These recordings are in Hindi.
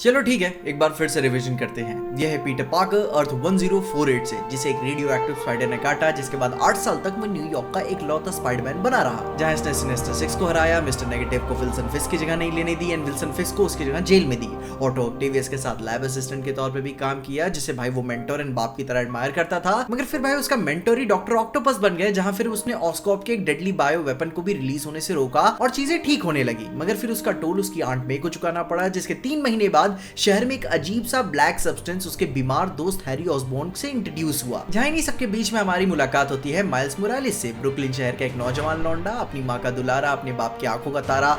चलो ठीक है, एक बार फिर से रिवीजन करते हैं। यह है पीटर पार्कर अर्थ 1048 से, जिसे एक रेडियो एक्टिव स्पाइडर ने काटा, जिसके बाद 8 साल तक वो न्यूयॉर्क का एक लौता स्पाइडरमैन बना रहा, जहां इसने सिनेस्टर 6 को हराया, मिस्टर नेगेटिव को विल्सन फिस्क की जगह नहीं लेने दी एंड विल्सन फिस्क को उसकी जगह जेल में दी। ऑटो ऑक्टेवियस के साथ लैब असिस्टेंट के तौर पे भी काम किया, जिसे भाई वो मेंटोर एंड बाप की तरह एडमायर करता था। मगर फिर भाई उसका मेंटोर ही डॉक्टर ऑक्टोपस बन गए, जहां फिर उसने ऑस्कॉप के एक डेडली बायो वेपन को भी रिलीज होने से रोका और चीजें ठीक होने लगी। मगर फिर उसका टोल उसकी आंट मे को चुकाना पड़ा, जिसके 3 महीने बाद शहर में एक अजीब सा ब्लैक सब्सटेंस उसके बीमार दोस्त हैरी ऑसबॉर्न से इंट्रोड्यूस हुआ। जहां इन्हीं सबके बीच में हमारी मुलाकात होती है माइल्स मोरालेस से। ब्रुकलिन शहर का एक नौजवान लौंडा, अपनी माँ का दुलारा, अपने बाप की आंखों का तारा,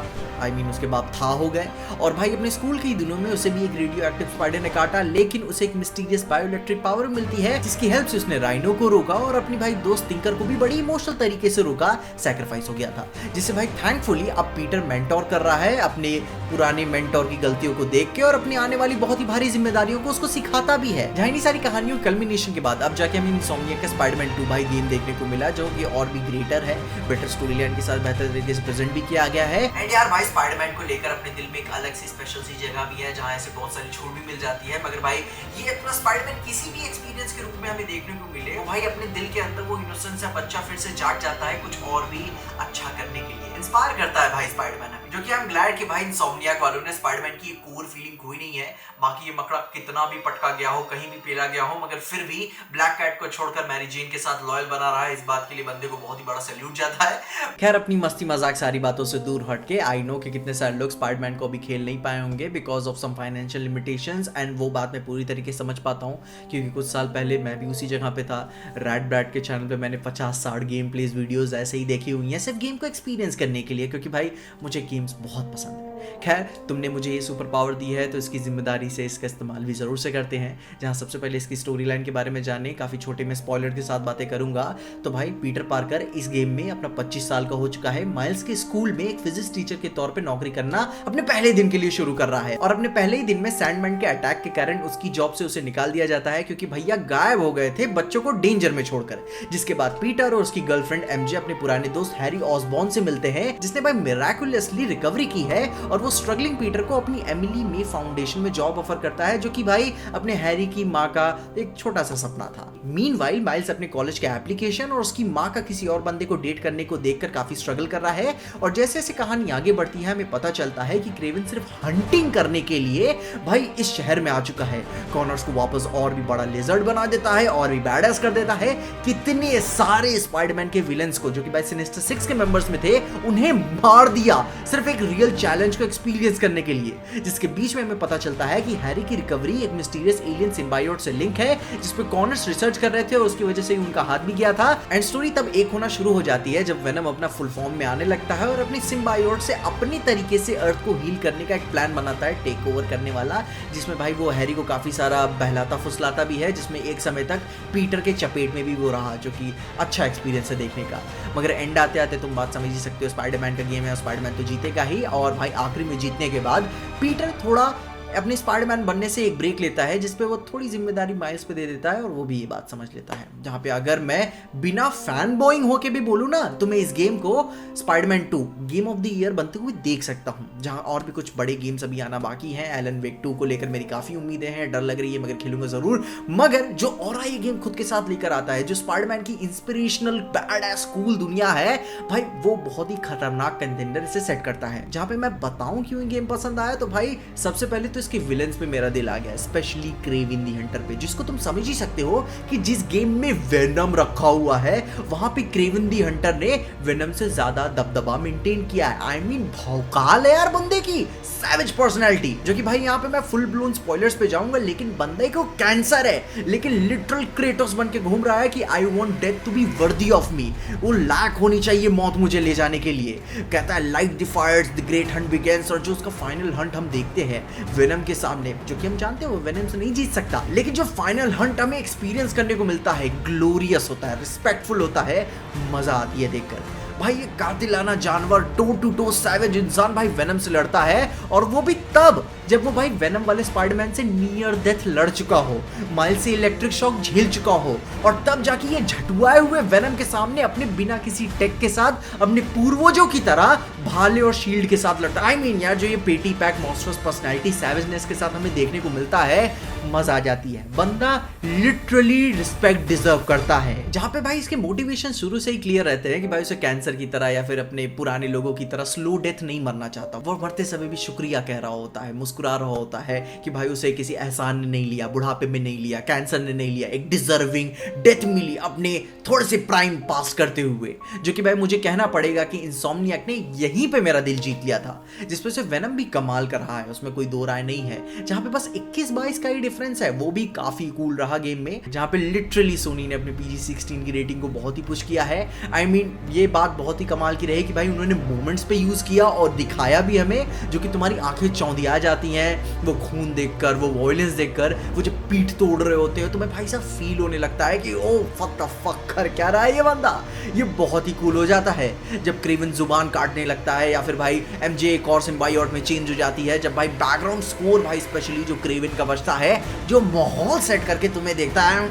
उसके बाप था हो गए। और भाई अपने स्कूल के ही दिनों में उसे भी एक रेडियो एक्टिव स्पाइडर ने काटा, लेकिन उसे एक मिस्टीरियस बायोइलेक्ट्रिक पावर मिलती है, जिसकी हेल्प से उसने राइनो को रोका और अपनी भाई दोस्त टिंकर को भी बड़ी इमोशनल तरीके से रोका। सैक्रिफाइस हो गया था, जिससे भाई थैंकफुली अब पीटर मेंटोर कर रहा है अपने पुराने मेंटोर की गलतियों को देख के और अपनी आने वाली बहुत ही भारी जिम्मेदारियों को उसको सिखाता भी है। जहां इन्हीं सारी कहानियों कल्मिनेशन के बाद अब जाके हमें इनसोम्निया का स्पाइडरमैन 2 भाई गेम देखने को मिला, जो कि और भी ग्रेटर है, बेटर स्टोरी लाइन के साथ बेहतर तरीके से प्रेजेंट भी किया गया है। एंड यार भाई स्पाइडरमैन को लेकर अपने दिल में एक अलग सी स्पेशल सी जगह भी है, जहां ऐसे बहुत सारी छूट भी मिल जाती है। मगर भाई ये अपना स्पाइडरमैन किसी भी एक्सपीरियंस के रूप में हमें देखने को मिले, तो भाई अपने दिल के अंदर वो इनोसेंस या बच्चा फिर से जाग जाता है कुछ और भी अच्छा करने के लिए। इंस्पायर करता है भाई स्पाइडरमैन, जो कि आई एम ग्लैड कि भाई इनसोम्नियाक वालों ने स्पाइडरमैन की एक कोर फीलिंग खोई नहीं है। बाकी ये मकड़ा कितना भी पटका गया हो, कहीं भी पेला गया हो, मगर फिर भी ब्लैक कैट को छोड़कर मैरी जेन के साथ लॉयल बना रहा है। इस बात के लिए बंदे को बहुत ही बड़ा सैल्यूट जाता है। खैर अपनी मस्ती मजाक सारी बातों से दूर हटके, आई नो कि कितने सारे लोग स्पाइडरमैन को भी खेल नहीं पाए होंगे because of some financial limitations, and वो बात मैं पूरी तरीके से समझ पाता हूँ, क्योंकि कुछ साल पहले मैं भी उसी जगह पे था। रैड ब्रैड के चैनल पे मैंने 50-60 गेम प्लेज वीडियोस ऐसे ही देखी हुई हैं, सिर्फ गेम को एक्सपीरियंस करने के लिए, क्योंकि भाई मुझे गेम्स बहुत पसंद है। खैर तुमने मुझे ये सुपर पावर दी है, तो इसकी जिम्मेदारी से इसका इस्तेमाल भी ज़रूर से करते हैं। जहां सबसे पहले इसकी स्टोरी लाइन के बारे में जाने, काफ़ी छोटे में स्पॉइलर के साथ बातें करूंगा। तो भाई पीटर पार्कर इस गेम में अपना 25 साल का हो चुका है, माइल्स के स्कूल में एक फिजिक्स टीचर के तौर पे नौकरी करना अपने पहले दिन के लिए शुरू कर रहा है। और अपने पहले ही दिन में सैंडमैन के अटैक के कारण उसकी जॉब से उसे निकाल दिया जाता है, क्योंकि भैया गायब हो गए थे बच्चों को डेंजर में छोड़कर। जिसके बाद पीटर और उसकी गर्लफ्रेंड एमजे अपने पुराने दोस्त हैरी ऑसबॉर्न से मिलते हैं, जिसने भाई मिराकुलसली रिकवरी की है, और वो स्ट्रगलिंग पीटर को अपनी एमिली मे फाउंडेशन में जॉब ऑफर करता है, जो कि भाई अपने हैरी की माँ का एक छोटा सा सपना था। मीनवाइल माइल्स अपने कॉलेज के एप्लीकेशन और उसकी माँ का किसी और बंदे को डेट करने को देखकर काफी स्ट्रगल कर रहा है। और जैसे जैसे कहानी आगे बढ़ती है, हमें पता चलता है कि क्रेवन सिर्फ हंटिंग करने के लिए भाई इस शहर में आ चुका है। कॉनर्स को वापस और भी बड़ा लिजर्ड बना देता है और भी बैडएस कर देता है। कितने सारे स्पाइडरमैन के विलेंस को, जो कि भाई सिनेस्टर 6 के मेंबर्स में थे, उन्हें मार दिया सिर्फ एक रियल चैलेंज को एक्सपीरियंस करने के लिए। जिसके बीच में हमें पता चलता है कि हैरी की रिकवरी एक मिस्टीरियस एलियन सिम्बायोट से लिंक है, जिस पे कॉनर्स रिसर्च कर रहे थे और उसकी वजह से उनका हाथ भी गया था। एंड स्टोरी तब एक होना शुरू हो जाती है जब वेनम अपना फुल फॉर्म में आने लगता है और अपनी सिम्बायोट से अपनी तरीके से अर्थ को हील करने का एक प्लान बनाता है, टेक ओवर करने वाला, जिसमें भाई वो हैरी को काफी सारा बहलाता फुसलाता भी है, जिसमें एक समय तक पीटर के चपेट में भी वो रहा, जो कि अच्छा एक्सपीरियंस है देखने का। मगर एंड आते आते तुम बात समझ ही सकते हो, स्पाइडरमैन का गेम है, स्पाइडरमैन तो जीतेगा ही। और भाई आखिरी में जीतने के बाद पीटर थोड़ा अपने स्पाइडरमैन बनने से एक ब्रेक लेता है, जिसपे वो थोड़ी जिम्मेदारी माइल्स पे दे देता है, और वो भी ये बात समझ लेता है। जहां पे अगर मैं बिना फैन बॉइंग होके भी बोलूं ना, तो मैं इस गेम को Spiderman 2 game of the year बनते हुए देख सकता हूं। जहां और भी कुछ बड़े गेम्स अभी आना बाकी हैं। एलन वेक 2 को लेकर मेरी काफी उम्मीदें हैं, डर लग रही है, मगर खेलूंगा जरूर। मगर जो और ये गेम खुद के साथ लेकर आता है, जो स्पाइडरमैन की इंस्पिरेशनल बैडएस कूल दुनिया है, भाई वो बहुत ही खतरनाक कंटेंडर से सेट करता है। जहां पे मैं बताऊं क्यों ये गेम पसंद आया, तो भाई सबसे पहले तो इसके विलेंस पे मेरा दिल आ गया, स्पेशली क्रेवन द हंटर पे, जिसको तुम समझ ही सकते हो कि जिस गेम में वेनम रखा हुआ है, वहां पे क्रेवन द हंटर ने वेनम से ज्यादा दबदबा मेंटेन किया है। आई मीन भौकाल है यार बंदे की, सैवेज पर्सनालिटी, जो कि भाई यहाँ पे मैं फुल ब्लोन स्पॉयलर्स पे जाऊंगा, लेकिन बंदे को कैंसर है, लेकिन लिटरल क्रेटोस बन के घूम रहा है कि I want death to be worthy of me. वो लायक होनी चाहिए मौत मुझे ले जाने के लिए। कहता है light the Fyers the great Hunt begins, और जो उसका फाइनल हंट हम देखते हैं वेनम के सामने, जो कि हम जानते हैं वो वेनम से नहीं जीत सकता, लेकिन जो फाइनल हंट हमें एक्सपीरियंस करने को मिलता है, ग्लोरियस होता है, रिस्पेक्टफुल होता है, मजा आती है देखकर। भाई ये कातिलाना जानवर, टो टू टो सैवेज इंसान भाई वेनम से लड़ता है, और वो भी तब जब वो भाई वेनम वाले स्पाइडरमैन से नियर डेथ लड़ चुका हो, माइल्स से इलेक्ट्रिक शॉक झेल चुका हो, और तब जाके ये झटुआए हुए वेनम के सामने अपने बिना किसी टेक के साथ अपने पूर्वजों की तरह भाले और शील्ड के साथ लड़ता है। I mean, यार जो ये पेटी पैक मॉन्स्टर्स पर्सनैलिटी सैवेजनेस के साथ हमें देखने को मिलता है, मजा आ जाती है। बंदा लिटरली रिस्पेक्ट डिजर्व करता है, जहाँ पे भाई इसके मोटिवेशन शुरू से ही क्लियर रहते हैं कि भाई उसे कैंसर की तरह या फिर अपने पुराने लोगों की तरह स्लो डेथ नहीं मरना चाहता। वो मरते समय भी शुक्रिया कह रहा होता है, मुस्कुरा रहा होता है कि भाई उसे किसी एहसान ने नहीं लिया, बुढ़ापे में नहीं लिया, कैंसर ने नहीं लिया, एक डिजर्विंग डेथ मिली अपने थोड़े से प्राइम पास करते हुए। जो कि भाई मुझे कहना पड़ेगा कि इंसोम्नियाक ने यहीं पे मेरा दिल जीत लिया था, जिसपे से वेनम भी कमाल कर रहा है, उसमें कोई दो राय नहीं है। जहां पे बस 21-22 का ही डिफरेंस है, वो भी काफी कूल रहा गेम में, जहां पे लिटरली सोनी ने अपने PG-13 की रेटिंग को बहुत ही पुश किया है। I mean, ये बात बहुत ही कमाल की रही कि भाई उन्होंने मोमेंट्स पे यूज किया और दिखाया भी हमें, जो कि तुम्हारी आंखें चौंधिया जाती हैं। वो खून देखकर, वो वॉयलेंस देखकर, वो जब पीठ तोड़ रहे होते हो तो मैं भाई साहब फील होने लगता है कि ओ फक द फक कर क्या रहा है ये बंदा। ये बहुत ही कूल हो जाता है जब क्रेवन जुबान काटने लगता है, या फिर भाई MJ एक और सिम्बायोट में चेंज हो जाती है, जब भाई बैकग्राउंड स्कोर भाई स्पेशली जो क्रेवन का बजता है, जो माहौल सेट करके तुम्हें देखता है,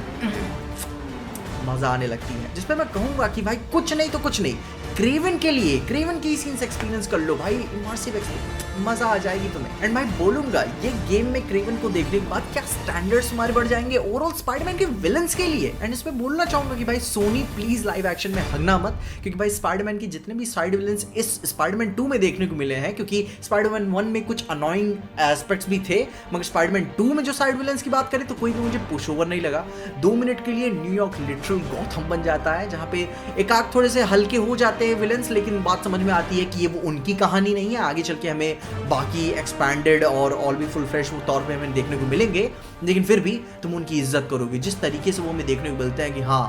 मजा आने लगती है। जिसपे मैं कहूंगा कि भाई कुछ नहीं तो कुछ नहीं, क्रेवन के लिए क्रेवन की सीन्स एक्सपीरियंस कर लो भाई, इमर्सिव एक्सपीरियंस, मजा आ जाएगी तुम्हें। एंड मैं बोलूंगा ये गेम में क्रेवन को देखने के बाद क्या स्टैंडर्ड्स तुम्हारे बढ़ जाएंगे ओवरऑल स्पाइडरमैन के विलन्स के लिए। एंड इसमें बोलना चाहूंगा कि भाई सोनी प्लीज लाइव एक्शन में हगना मत, क्योंकि भाई स्पाइडरमैन के जितने भी साइड विलन्स इस स्पाइडरमैन 2 में देखने को मिले हैं, क्योंकि स्पाइडरमैन 1 में कुछ अनोइंग एस्पेक्ट्स भी थे, मगर स्पाइडरमैन 2 में जो साइड विलन्स की बात करें तो कोई भी मुझे पुश ओवर नहीं लगा। 2 मिनट के लिए न्यूयॉर्क लिटरल गॉथम बन जाता है, जहां पे एक आध थोड़े से हल्के हो जाते हैं विलन्स, लेकिन बात समझ में आती है कि ये वो उनकी कहानी नहीं है। आगे चल के हमें बाकी एक्सपैंडेड और ऑल भी फुल फ्रेश तौर पे हमें देखने को मिलेंगे, लेकिन फिर भी तुम उनकी इज्जत करोगे जिस तरीके से वो हमें देखने को मिलते हैं कि हाँ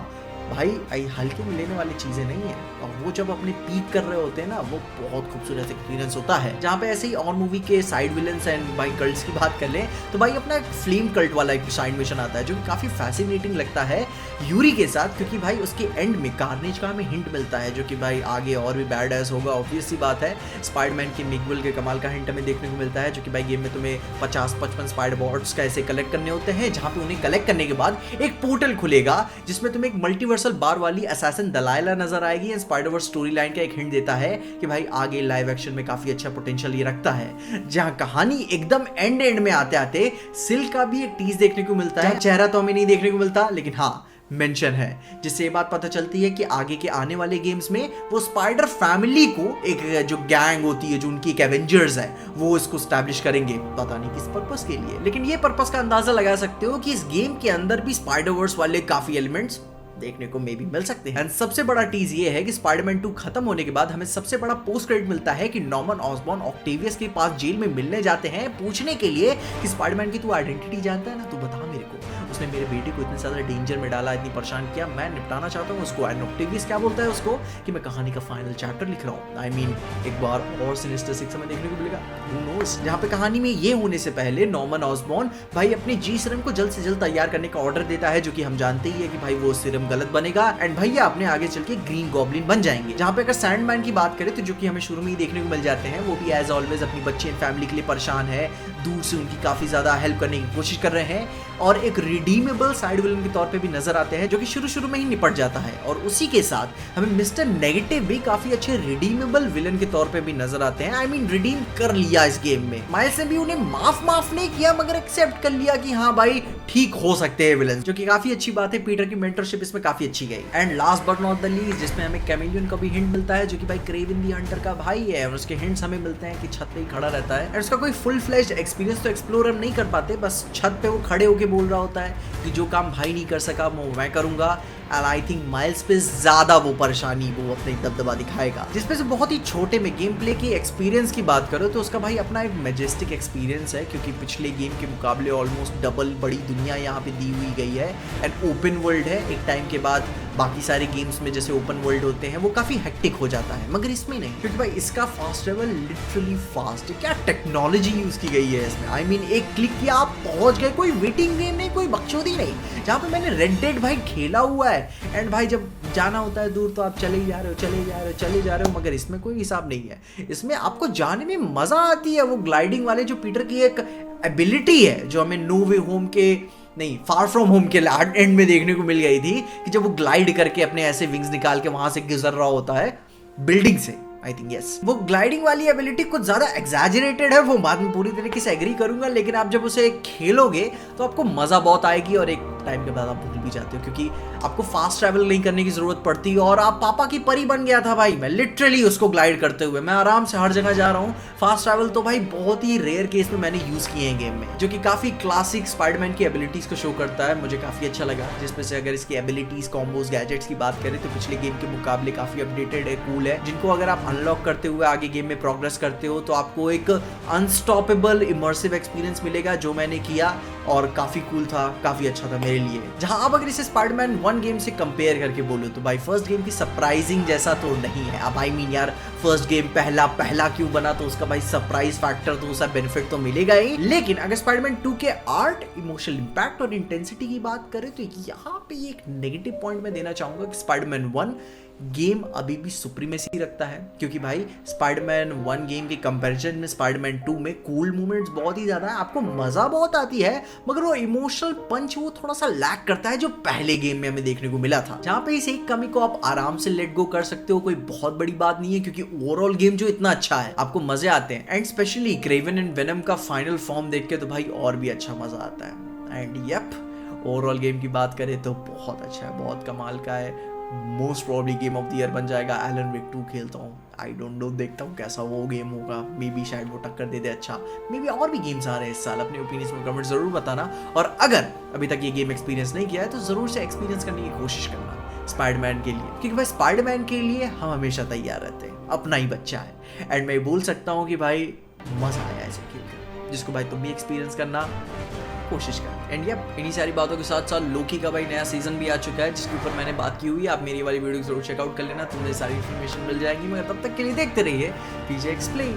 भाई आई हल्के में लेने वाली चीजें नहीं है। और वो जब अपने पीक कर रहे होते हैं ना, वो बहुत खूबसूरत एक्सपीरियंस होता है। जहाँ पे ऐसे ही और मूवी के साइड विलन्स एंड भाई कल्ट्स की बात कर लें तो भाई अपना एक फ्लेम कल्ट वाला एक साइड मिशन आता है, जो कि काफी फैसिनेटिंग लगता है यूरी के साथ, क्योंकि भाई उसके एंड में कार्नेज का हमें हिंट मिलता है, जो कि भाई आगे और भी बैड एस होगा, ऑब्वियस सी बात है। स्पाइडरमैन के मिगवेल के कमाल का हिंट हमें देखने को मिलता है, जो कि भाई गेम में तुम्हें 50-55 स्पाइडर बॉट्स का ऐसे कलेक्ट करने होते हैं, जहाँ पे उन्हें कलेक्ट करने के बाद एक पोर्टल खुलेगा जिसमें तुम्हें एक मल्टीवर्सल बार वाली असैसिन दलाइला नजर आएगी। एंड स्पाइडरवर्स स्टोरी लाइन का एक हिंट देता है कि भाई आगे लाइव एक्शन में काफी अच्छा पोटेंशियल ये रखता है, जहां कहानी एकदम एंड में आते आते सिल का भी एक टीज देखने को मिलता है। चेहरा तो हमें नहीं देखने को मिलता, लेकिन हाँ मेंशन है, जिससे ये बात पता चलती है कि आगे के आने वाले गेम्स में वो स्पाइडर फैमिली को एक जो गैंग होती है, जो उनकी एक एवेंजर्स है, वो इसको स्टैब्लिश करेंगे, पता नहीं किस पर्पस के लिए, लेकिन ये पर्पस का अंदाजा लगा सकते हो कि इस गेम के अंदर भी स्पाइडरवर्स वाले काफी एलिमेंट्स देखने को मे भी मिल सकते हैं। सबसे बड़ा टीज ये है कि स्पाइडरमैन 2 खत्म होने के बाद हमें सबसे बड़ा पोस्ट क्रेडिट मिलता है कि नॉर्मन ऑसबॉर्न ऑक्टेवियस के पास जेल में मिलने जाते हैं, पूछने के लिए कि स्पाइडरमैन की तू आइडेंटिटी जानता है ना, तू बता मेरे को, उसने मेरे बेटे को इतने ज्यादा डेंजर में डाला, इतनी परेशान किया, मैं निपटाना चाहता हूँ उसको। एंड ऑक्टेवियस क्या बोलता है उसको कि मैं कहानी का फाइनल चैप्टर लिख रहा हूँ। आई मीन एक बार और सिनिस्टर 6 हमें देखने को मिलेगा, हू नोस। जहाँ पे कहानी में ये होने से पहले नॉर्मन ऑसबॉर्न भाई अपने जी सीरम को जल्द से जल्द तैयार करने का ऑर्डर देता है, जो कि हम जानते ही है कि भाई वो सीरम गलत बनेगा एंड भैया अपने आगे चल के ग्रीन गॉब्लिन बन जाएंगे। जहाँ पे अगर सैंडमैन की बात करें तो जो कि हमें शुरू में ही देखने को मिल जाते हैं, वो भी एज ऑलवेज अपनी बच्ची एंड फैमिली के लिए परेशान है, दूर से उनकी काफी ज्यादा हेल्प करने की कोशिश कर रहे हैं, और एक रिडीमेबल साइड विलन के तौर पे भी नजर आते हैं, जो कि शुरू में ही निपट जाता है। और उसी के साथ हमें मिस्टर नेगेटिव भी काफी अच्छे रिडीमेबल विलन के तौर पे भी नजर आते हैं। आई मीन रिडीम कर लिया इस गेम में, माइल्स ने भी उन्हें माफ नहीं किया, मगर एक्सेप्ट कर लिया कि हाँ भाई ठीक हो सकते हैं विलन, जो कि काफी अच्छी बात है। पीटर की मेंटरशिप इसमें काफी अच्छी गई। And last but not the least, जिसमें हमें कैमेलियन का भी हिंट मिलता है, जो कि भाई क्रेवन द हंटर का भाई है, और उसके हिंट्स हमें मिलते हैं कि छत पे ही खड़ा रहता है, और उसका कोई फुल फ्लेज्ड एक्सपीरियंस तो एक्सप्लोर हम नहीं कर पाते, बस छत पे वो खड़े होके बोल रहा होता है कि जो काम भाई नहीं कर सका वो मैं करूंगा। एंड आई थिंक माइल्स पे ज्यादा वो परेशानी, वो अपने दबदबा दिखाएगा। जिसपे से बहुत ही छोटे में गेम प्ले की एक्सपीरियंस की बात करो तो उसका भाई अपना एक मैजेस्टिक एक्सपीरियंस है, क्योंकि पिछले गेम के मुकाबले ऑलमोस्ट डबल बड़ी दुनिया यहाँ पे दी हुई गई है एंड ओपन वर्ल्ड है। एक टाइम के बाद बाकी सारे गेम्स में जैसे ओपन वर्ल्ड होते हैं वो काफी हेक्टिक हो जाता है, मगर इसमें नहीं, क्योंकि भाई इसका फास्ट ट्रैवल लिटरली फास्ट है। क्या टेक्नोलॉजी यूज की गई है इसमें, आई मीन एक क्लिक किया आप पहुंच गए, कोई वेटिंग गेम नहीं, कोई बकचोदी नहीं। जहाँ पे मैंने रेड डेड भाई खेला हुआ है एंड भाई जब जाना होता है दूर तो आप चले ही जा रहे हो, मगर इसमें कोई हिसाब नहीं है। इसमें आपको जाने में मजा आती है, वो ग्लाइडिंग वाले जो पीटर की एक एबिलिटी है, जो हमें नो वे होम के नहीं फार फ्रॉम होम के एंड में देखने को मिल गई थी, कि जब वो ग्लाइड करके अपने ऐसे विंग्स निकाल के वहां से गुजर रहा होता है बिल्डिंग से, आई थिंक यस। वो ग्लाइडिंग वाली एबिलिटी कुछ ज्यादा एग्जैजरेटेड है, वो बाद में पूरी तरीके से एग्री करूंगा, लेकिन आप जब उसे खेलोगे तो आपको मजा बहुत आएगी और एक टाइम के बाद आप भूल भी जाते हो, क्योंकि आपको फास्ट ट्रैवल नहीं करने की जरूरत पड़ती। और आप पापा की परी बन गया था भाई मैं, लिटरली उसको ग्लाइड करते हुए मैं आराम से हर जगह जा रहा हूँ। फास्ट ट्रैवल तो भाई बहुत ही रेयर केस में मैंने यूज किए हैं गेम में, जो कि काफी क्लासिक स्पाइडरमैन की एबिलिटीज को शो करता है। मुझे काफी अच्छा लगा, जिसमें से अगर इसकी एबिलिटीज, कॉम्बोज, गैजेट्स की बात करें तो पिछले गेम के मुकाबले काफी अपडेटेड है, कूल है, जिनको अगर आप अनलॉक करते हुए आगे गेम में प्रोग्रेस करते हो तो आपको एक अनस्टॉपेबल इमर्सिव एक्सपीरियंस मिलेगा, जो मैंने किया और काफी कूल था, काफी अच्छा था मेरे लिए। जहां अब अगर इसे स्पाइडरमैन 1 गेम से कंपेयर करके बोलूं तो भाई फर्स्ट गेम की सरप्राइजिंग जैसा तो नहीं है। अब आई मीन यार फर्स्ट गेम पहला क्यों बना, तो उसका भाई सरप्राइज फैक्टर तो उसका बेनिफिट तो मिलेगा ही। लेकिन अगर स्पाइडरमैन 2 के आर्ट, इमोशनल इंपैक्ट और इंटेंसिटी की बात करें तो यहाँ पे एक नेगेटिव पॉइंट मैं देना चाहूंगा कि स्पाइडरमैन 1 गेम अभी भी सुप्रीमेसी रखता है, क्योंकि भाई स्पाइडरमैन 1 गेम के कंपैरिजन में स्पाइडरमैन 2 में कूल मूवमेंट्स बहुत ही ज्यादा है, आपको मजा बहुत आती है, मगर वो इमोशनल पंच वो थोड़ा सा लैक करता है जो पहले गेम में हमें देखने को मिला था। जहां पे इस एक कमी को आप आराम से लेट गो कर सकते हो, कोई बहुत बड़ी बात नहीं है, क्योंकि ओवरऑल गेम जो इतना अच्छा है आपको मजे आते हैं। And specially Kraven and venom का फाइनल फॉर्म देख के तो भाई और भी अच्छा मजा आता है। एंड यप, ओवरऑल गेम की बात करें तो बहुत अच्छा है, बहुत कमाल का है, most probably game of the year बन जाएगा। एलन वेक 2 खेलता हूँ, आई डोंट नो, देखता हूँ कैसा वो गेम होगा, मे बी शायद वो टक्कर दे दे अच्छा। मे बी और भी गेम्स आ रहे हैं इस साल, अपने ओपिनियंस में कमेंट जरूर बताना। और अगर अभी तक ये गेम एक्सपीरियंस नहीं किया है तो जरूर से एक्सपीरियंस करने की कोशिश करना स्पाइडरमैन के लिए, क्योंकि भाई स्पाइडरमैन के लिए हम हमेशा तैयार रहते हैं, अपना ही बच्चा है। एंड मैं बोल सकता हूँ कि भाई मजा आया इसे खेलकर, जिसको भाई तुम भी एक्सपीरियंस करना कोशिश कर। एंड यप, इन्हीं सारी बातों के साथ साथ लोकी का भाई नया सीजन भी आ चुका है, जिसके ऊपर मैंने बात की हुई है। आप मेरी वाली वीडियो जरूर चेकआउट कर लेना, तुम्हें सारी इन्फॉर्मेशन मिल जाएगी। मगर तब तक के लिए देखते रहिए पीजे एक्सप्लेन।